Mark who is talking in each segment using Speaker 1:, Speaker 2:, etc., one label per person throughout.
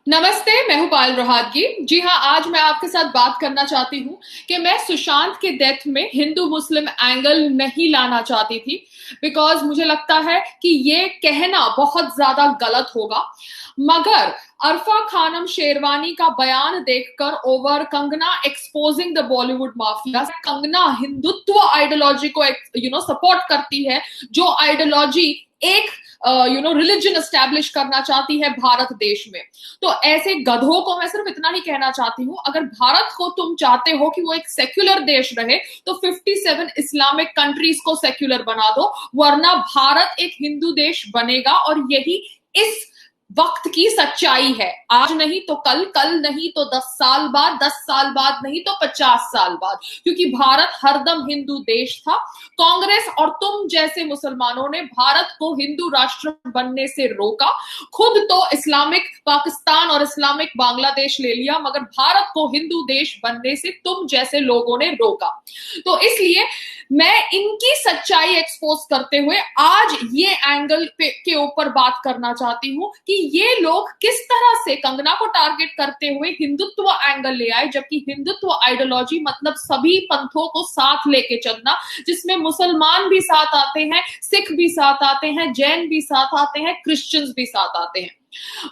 Speaker 1: नमस्ते, मैं हूं पायल रोहातगी। जी हाँ, आज मैं आपके साथ बात करना चाहती हूँ कि मैं सुशांत के डेथ में हिंदू मुस्लिम एंगल नहीं लाना चाहती थी, बिकॉज मुझे लगता है कि ये कहना बहुत ज्यादा गलत होगा। मगर अरफा खानम शेरवानी का बयान देखकर over Kangana exposing the Bollywood mafia, Kangana Hindutva ideology को सपोर्ट करती है, जो आइडियोलॉजी एक रिलीजन एस्टैब्लिश करना चाहती है भारत देश में। तो ऐसे गधों को मैं सिर्फ इतना ही कहना चाहती हूं, अगर भारत को तुम चाहते हो कि वो एक सेक्युलर देश रहे तो 57 इस्लामिक कंट्रीज को सेक्युलर बना दो, वरना भारत एक हिंदू देश बनेगा। और यही इस वक्त की सच्चाई है। आज नहीं तो कल, कल नहीं तो 10 साल बाद, 10 साल बाद नहीं तो 50 साल बाद, क्योंकि भारत हरदम हिंदू देश था। कांग्रेस और तुम जैसे मुसलमानों ने भारत को हिंदू राष्ट्र बनने से रोका। खुद तो इस्लामिक पाकिस्तान और इस्लामिक बांग्लादेश ले लिया, मगर भारत को हिंदू देश बनने से तुम जैसे लोगों ने रोका। तो इसलिए मैं इनकी सच्चाई एक्सपोज करते हुए आज ये एंगल के ऊपर बात करना चाहती हूं कि ये लोग किस तरह से कंगना को टारगेट करते हुए हिंदुत्व एंगल ले आए, जबकि हिंदुत्व आइडियोलॉजी मतलब सभी पंथों को साथ लेके चलना, जिसमें मुसलमान भी साथ आते हैं, सिख भी साथ आते हैं, जैन भी साथ आते हैं, क्रिश्चियंस भी साथ आते हैं।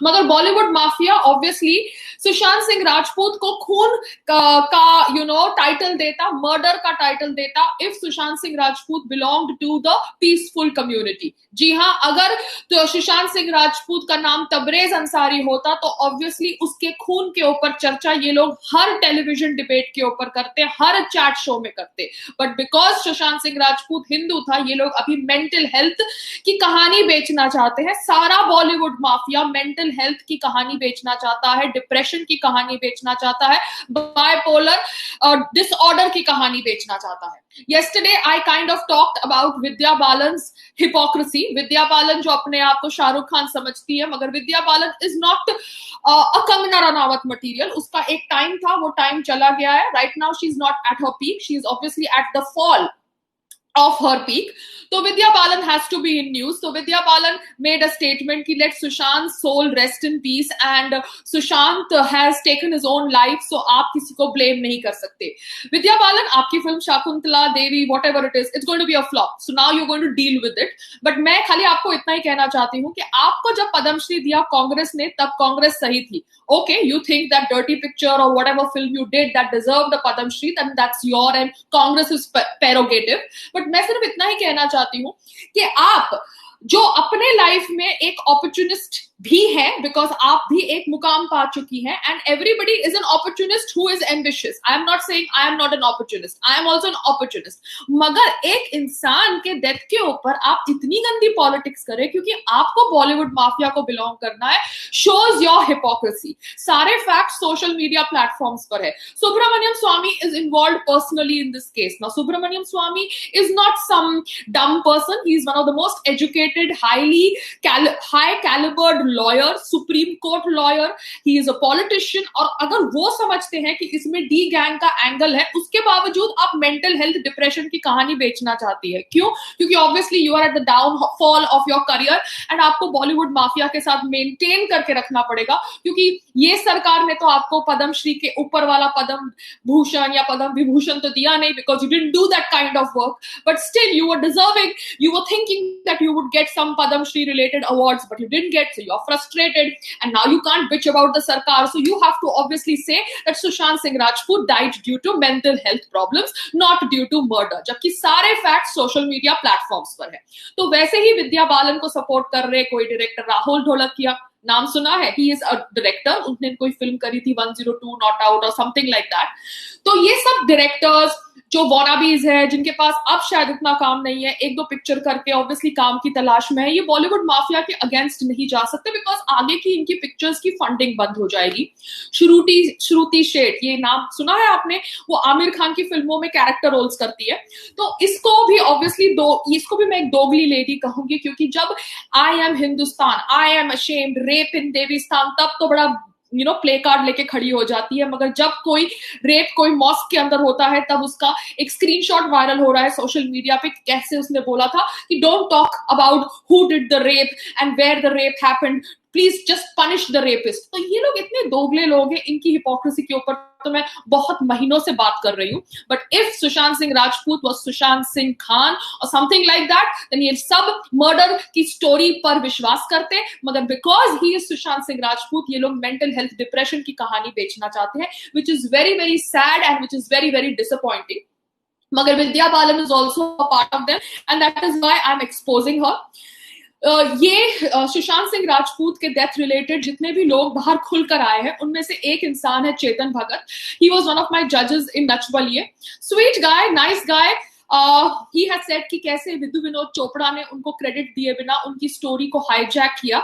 Speaker 1: मगर Bollywood mafia obviously Sushant Singh Rajput को खून का टाइटल देता, मर्डर का टाइटल देता, if Sushant Singh Rajput belonged to the peaceful community. जी हां, अगर तो सुशांत सिंह राजपूत का नाम तबरेज अंसारी होता तो ऑब्वियसली उसके खून के ऊपर चर्चा ये लोग हर टेलीविजन डिबेट के ऊपर करते, हर चैट शो में करते। बट बिकॉज सुशांत सिंह राजपूत हिंदू था, ये लोग अभी मेंटल हेल्थ की कहानी बेचना चाहते हैं। सारा बॉलीवुड माफिया मेंटल हेल्थ की कहानी बेचना चाहता है, डिप्रेशन की कहानी बेचना चाहता है, बाइपोलर डिसऑर्डर की कहानी बेचना चाहता है। Yesterday I kind of talked about Vidya बालन's hypocrisy। Vidya Balan जो अपने आप को शाहरुख खान समझती है, मगर Vidya Balan is not a Kangana Ranaut material. उसका एक टाइम था, वो टाइम चला गया है। Right now she is not at her peak, she is obviously at the fall of her peak. So Vidya Balan has to be in news. So Vidya Balan made a statement ki let Sushant's soul rest in peace, and Sushant has taken his own life, so आप किसी को blame नहीं कर सकते। Vidya Balan, आपकी film Shakuntala Devi whatever it is, it's going to be a flop, so now you're going to deal with it। but मैं खाली आपको इतना ही कहना चाहती हूँ कि आपको जब पद्मश्री दिया कांग्रेस ने, तब कांग्रेस सही थी। Okay, you think that dirty picture or whatever film you did that deserved the Padam Shri, then that's your and Congress's prerogative। but मैं सिर्फ इतना ही कहना चाहती हूं कि आप जो अपने लाइफ में एक अपॉर्चुनिस्ट भी है, बिकॉज आप भी एक मुकाम पा चुकी हैं, and everybody is an opportunist who is ambitious. I am not saying I am not an opportunist, I am also an opportunist. मगर एक इंसान के डेथ के ऊपर आप इतनी गंदी पॉलिटिक्स करें क्योंकि आपको बॉलीवुड माफिया को बिलोंग करना है, शोज योर हिपोक्रेसी। सारे फैक्ट सोशल मीडिया प्लेटफॉर्म्स पर है। Subramanian Swamy is involve personally in this case. Now Subramanian Swamy is not some dumb person, he is one of the most educated, high calibered lawyer, supreme court lawyer, he is a politician. और अगर वो समझते हैं कि इसमें D gang का angle है, उसके बावजूद आप मेंटल हेल्थ डिप्रेशन की कहानी बेचना चाहती है। क्यों? क्योंकि obviously you are at the downfall of your career, and आपको बॉलीवुड माफिया के साथ मेंटेन करके रखना पड़ेगा, क्योंकि ये सरकार ने तो आपको पद्मश्री के ऊपर वाला पद्म भूषण या पद्म विभूषण तो दिया नहीं, because you didn't do that kind of work. But still you were deserving, you were thinking that you would get some Padam Shri related awards, but you didn't get, so you're frustrated, and now you can't bitch about the sarkar, so you have to obviously say that Sushant Singh Rajput died due to mental health problems, not due to murder, जबकि सारे facts social media platforms पर है। तो वैसे ही विद्या बालन को support कर रहे कोई डायरेक्टर राहुल ढोलकिया, नाम सुना है, ही इज अ डायरेक्टर, उसने कोई फिल्म करी थी 102 नॉट आउट और समथिंग लाइक दैट। तो ये सब डायरेक्टर्स जो वॉनाबीज है, जिनके पास अब शायद इतना काम नहीं है, एक दो पिक्चर करके ऑब्वियसली काम की तलाश में है, ये बॉलीवुड माफिया के अगेंस्ट नहीं जा सकते, बिकॉज आगे की इनकी पिक्चर्स की फंडिंग बंद हो जाएगी। श्रुति शेठ, ये नाम सुना है आपने, वो आमिर खान की फिल्मों में कैरेक्टर रोल्स करती है। तो इसको भी ऑब्वियसली इसको भी मैं एक दोगली लेडी कहूंगी, क्योंकि जब I am Hindustan, I am ashamed, rape in Devisthan, तब तो बड़ा प्ले कार्ड लेके खड़ी हो जाती है। मगर जब कोई रेप कोई मॉस्क के अंदर होता है, तब उसका एक स्क्रीनशॉट वायरल हो रहा है सोशल मीडिया पे, कैसे उसने बोला था कि don't talk about who did the rape and where the rape happened, please just punish the rapist. तो ये लोग इतने दोगले लोग हैं, इनकी हिपोक्रेसी के ऊपर तो मैं बहुत महीनों से बात कर रही हूँ। But if Sushant Singh Rajput was Sushant Singh Khan और समथिंग लाइक दैट, देन ये सब मर्डर की स्टोरी पर विश्वास करते, मगर because he is Sushant Singh Rajput ये लोग मेंटल हेल्थ डिप्रेशन की कहानी बेचना चाहते हैं, which is very very sad and which is very very disappointing. मगर Vidya Balan is also a part of them and that is why I am exposing her. ये सुशांत सिंह राजपूत के डेथ रिलेटेड जितने भी लोग बाहर खुलकर आए हैं, उनमें से एक इंसान है Chetan Bhagat. He was one of my जजेस in Nach Baliye. Sweet guy, nice guy. He had said कि कैसे विदु विनोद चोपड़ा ने उनको क्रेडिट दिए बिना उनकी स्टोरी को हाईजैक किया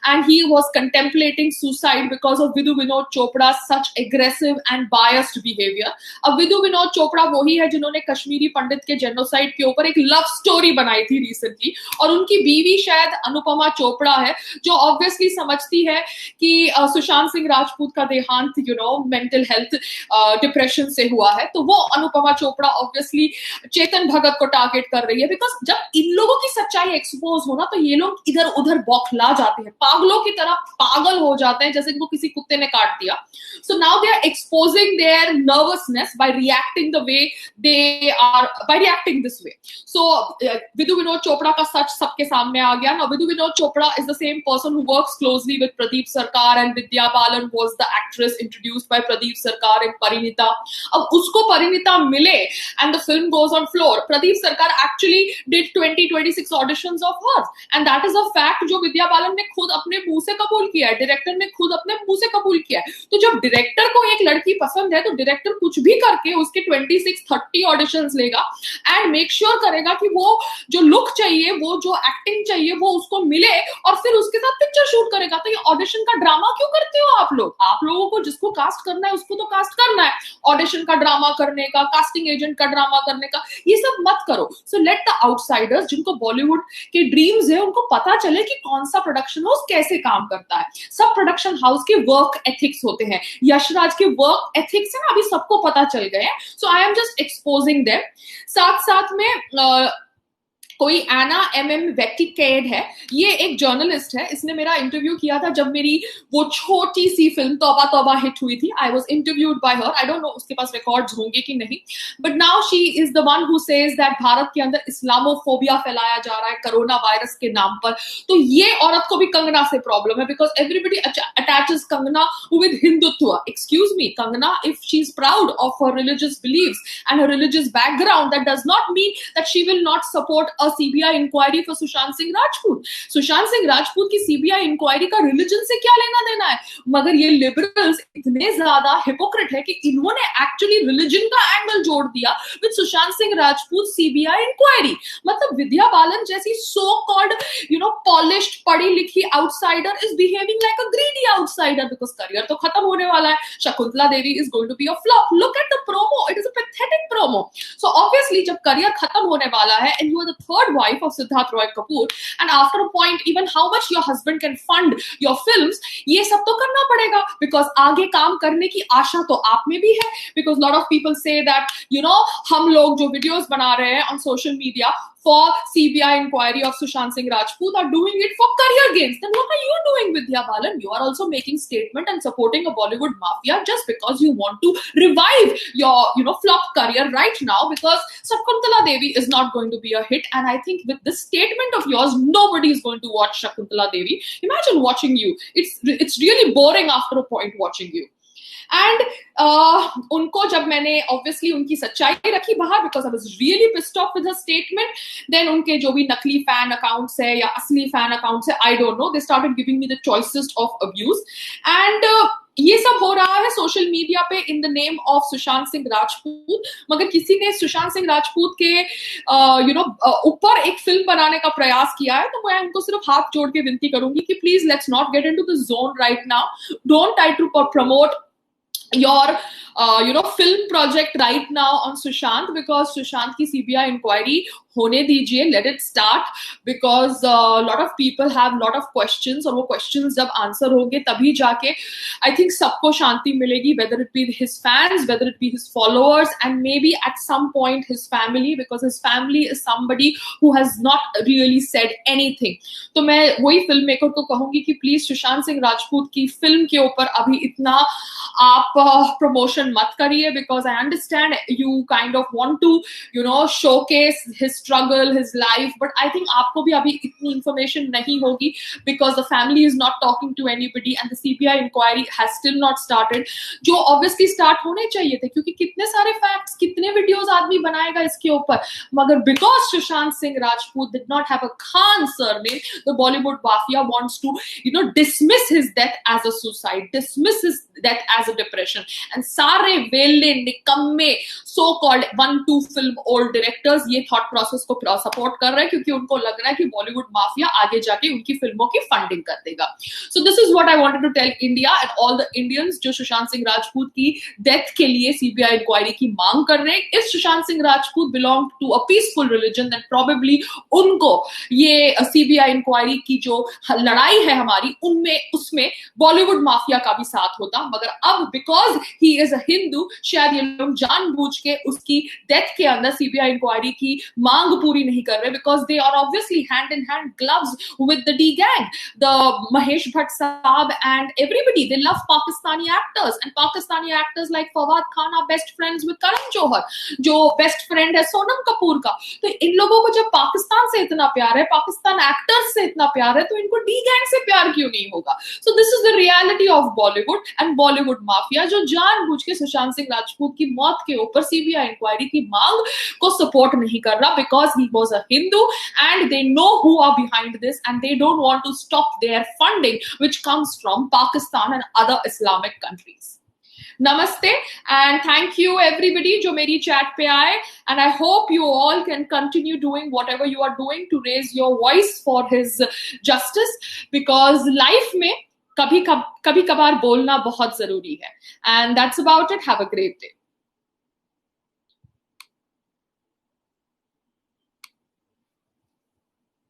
Speaker 1: and he was contemplating suicide because of Vidhu Vinod Chopra such aggressive and biased behaviour. अब विदु विनोद चोपड़ा वही है जिन्होंने कश्मीरी पंडित के जेनोसाइड के ऊपर एक लव स्टोरी बनाई थी रिसेंटली, और उनकी बीवी शायद अनुपमा चोपड़ा है, जो ऑब्वियसली समझती है कि सुशांत सिंह राजपूत का देहांत मेंटल हेल्थ डिप्रेशन से हुआ है। तो वो अनुपमा चोपड़ा ऑब्वियसली चेतन भगत को टारगेट कर रही है, बिकॉज जब इन लोगों की सच्चाई एक्सपोज हो ना, तो ये लोग इधर उधर बौखला जाते हैं, पागलों की तरह पागल हो जाते हैं, जैसे इनको किसी कुत्ते ने काट दिया। So now they are exposing their nervousness by reacting the way they are, by reacting this way. So Vidhu Vinod Chopra का सच सबके सामने आ गया। Now Vidhu Vinod Chopra is the same person who works closely with Pradeep Sarkar and Vidya Balan was the actress introduced by Pradeep Sarkar in Parineeta. अब उसको परिणीता मिले and the film goes on floor. Pradeep Sarkar actually did 26 auditions of hers, and that is a fact जो विद्या बालन ने खुद अपने मुंह से कबूल किया है, डायरेक्टर ने खुद अपने मुंह से कबूल किया है। तो जब डायरेक्टर को एक लड़की पसंद है, तो डायरेक्टर कुछ भी करके उसके 26-30 ऑडिशंस लेगा एंड मेक श्योर करेगा कि वो जो लुक चाहिए, वो जो एक्टिंग चाहिए, वो उसको मिले, और फिर उसके साथ पिक्चर शूट करेगा। तो ये ऑडिशन का ड्रामा क्यों करते हो आप लोग? आप लोगों को जिसको कास्ट करना है उसको तो कास्ट करना है, ऑडिशन का ड्रामा करने का, कास्टिंग एजेंट का ड्रामा करने का ये सब मत करो। सो लेट द आउटसाइडर्स, जिनको बॉलीवुड के ड्रीम्स है, उनको पता चले कि कौन सा प्रोडक्शन हाउस कैसे काम करता है। सब प्रोडक्शन हाउस के वर्क एथिक्स होते हैं, यशराज के वर्क एथिक्स है ना, अभी सबको पता चल गए हैं। So I am just exposing them. साथ साथ में कोई एना MM वेटिकेड है, ये एक जर्नलिस्ट है। इसने मेरा इंटरव्यू किया था जब मेरी वो छोटी सी फिल्म तौबा तौबा हिट हुई थी। I was interviewed bye her. I don't know उसके पास रिकॉर्ड्स होंगे कि नहीं, but now she is the one who says that Bharat के अंदर इस्लामोफोबिया फैलाया जा रहा है कोरोना वायरस के नाम पर। तो ये औरत को भी कंगना से प्रॉब्लम है, because everybody attaches Kangana with Hindutva. Excuse me, Kangana, if she is proud of her religious believes and her religious background, that does not mean that she will not support a CBI inquiry for Sushant Singh Rajput. Sushant Singh Rajput की CBI inquiry का religion से क्या लेना देना है? मगर ये liberals इतने ज्यादा हिपोक्रेट है कि इन्होंने एक्चुअली रिलीजन का एंगल जोड़ दिया with Sushant Singh Rajput CBI inquiry. मतलब विद्या बालन जैसी सो कॉल्ड पॉलिश्ड पढ़ी लिखी outsider is behaving like a greedy outsider, because career तो खत्म होने वाला है। Shakuntala Devi is going to be a flop. Look at the promo, it is a pathetic promo. So obviously जब करियर खत्म होने वाला है and you are the third wife of Siddharth Roy Kapoor, and after a point even how much your husband can fund your films, ये सब तो करना पड़ेगा, because आगे काम करने की आशा तो आप में भी है। Because lot of people say that हम लोग जो videos बना रहे हैं on social media for CBI inquiry of Sushant Singh Rajput are doing it for career gains. Then what are you doing, Vidya Balan? You are also making statement and supporting a Bollywood mafia just because you want to revive your flop career right now, because Shakuntala Devi is not going to be a hit, and I think with this statement of yours nobody is going to watch Shakuntala Devi. Imagine watching you. It's really boring after a point watching you. And उनको जब मैंने obviously उनकी सच्चाई रखी बाहर, because I was really pissed off with her statement, then उनके जो भी नकली फैन अकाउंट्स है या असली फैन अकाउंट्स है, I don't know, they started giving me the choicest of abuse. And ये सब हो रहा है सोशल मीडिया पे in the name of Sushant Singh Rajput. मगर किसी ने सुशांत सिंह राजपूत के ऊपर एक फिल्म बनाने का प्रयास किया है, तो मैं उनको सिर्फ हाथ जोड़ के विनती करूंगी कि please let's not get into the zone right now. Don't try to promote your film project right now on Sushant, because Sushant की CBI inquiry होने दीजिए, let it start, because a lot of people have lot of questions, और वो questions जब answer होंगे तभी जाके I think सबको शांति मिलेगी, whether it be his fans, whether it be his followers, and maybe at some point his family, because his family is somebody who has not really said anything. तो मैं वही film maker को कहूंगी कि please Sushant Singh Rajput की film के ऊपर अभी इतना आप प्रमोशन मत करिए, because I understand you kind of want to showcase his struggle, his life, but I think आपको भी अभी इतनी information नहीं होगी, because the family is not talking to anybody and the CBI inquiry has still not started, जो obviously start होने चाहिए थे, क्योंकि कितने सारे facts, कितने videos आदमी बनाएगा इसके ऊपर, मगर because Sushant Singh Rajput did not have a Khan surname, the Bollywood mafia wants to dismiss his death as a suicide, dismiss his death as a depression, and सारे वेले निकम्मे so called 1-2 film old directors ये thought process को support कर रहे हैं, क्योंकि उनको लग रहा है कि बॉलीवुड माफिया आगे जाके उनकी फिल्मों की फंडिंग कर देगा. So this is what I wanted to tell India and all the Indians जो सुशांत सिंह राजपूत की डेथ के लिए CBI इंक्वायरी की मांग कर रहे हैं. If Sushant Singh Rajput belong to a peaceful religion, then probably उनको ये CBI इंक्वायरी की जो लड़ाई है हमारी उसमें बॉलीवुड माफिया का भी साथ होता, मगर अब बिकॉज ही इज अ हिंदू, शायद ये लोग जानबूझ के उसकी डेथ के अंदर CBI इंक्वायरी की मांग पूरी नहीं कर रहे, because they are obviously hand in hand gloves with the D gang, the Mahesh Bhatt साहब and everybody. They love Pakistani actors, and Pakistani actors like Fawad Khan are best friends with Karan Johar, जो बेस्ट फ्रेंड है सोनम कपूर का. तो इन लोगों को जब पाकिस्तान से इतना प्यार है, पाकिस्तान एक्टर्स से इतना प्यार है, तो इनको डी गैंग से प्यार क्यों नहीं होगा? So this is the reality of Bollywood and Bollywood mafia, जो जानबूझ के सुशांत सिंह राजपूत की मौत के ऊपर CBI इंक्वायरी की मांग को सपोर्ट नहीं कर रहा, because he was a Hindu and they know who are behind this and they don't want to stop their funding which comes from Pakistan and other Islamic countries. Namaste and thank you everybody जो मेरी chat पे आए, and I hope you all can continue doing whatever you are doing to raise your voice for his justice, because life में कभी कभार बोलना बहुत जरूरी है. And that's about it. Have a great day.